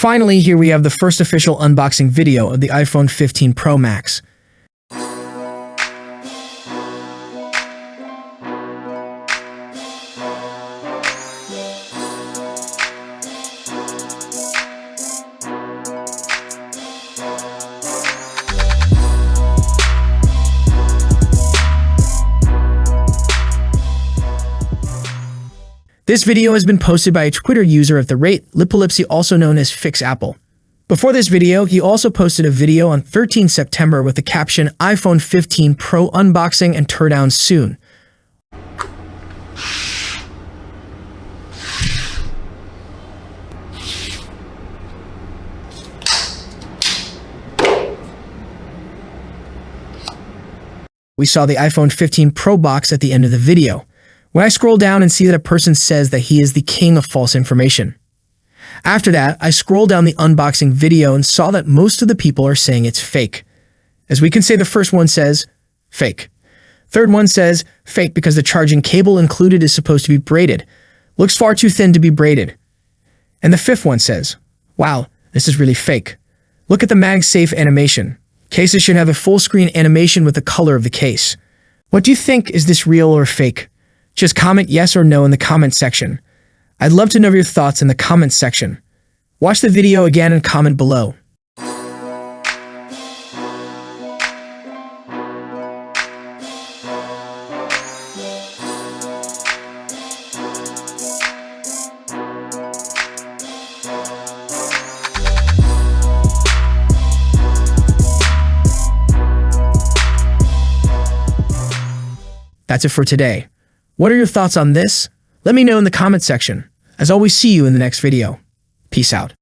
Finally, here we have the first official unboxing video of the iPhone 15 Pro Max. This video has been posted by a Twitter user at @Lipolipsy, also known as Fix Apple. Before this video, he also posted a video on 13 September with the caption iPhone 15 Pro unboxing and teardown soon. We saw the iPhone 15 Pro box at the end of the video. When I scroll down and see that a person says that he is the king of false information. After that, I scroll down the unboxing video and saw that most of the people are saying it's fake. As we can say, the first one says, fake. Third one says, fake because the charging cable included is supposed to be braided. Looks far too thin to be braided. And the fifth one says, wow, this is really fake. Look at the MagSafe animation. Cases should have a full screen animation with the color of the case. What do you think? Is this real or fake? Just comment yes or no in the comment section. I'd love to know your thoughts in the comment section. Watch the video again and comment below. That's it for today. What are your thoughts on this? Let me know in the comment section. As always, see you in the next video. Peace out.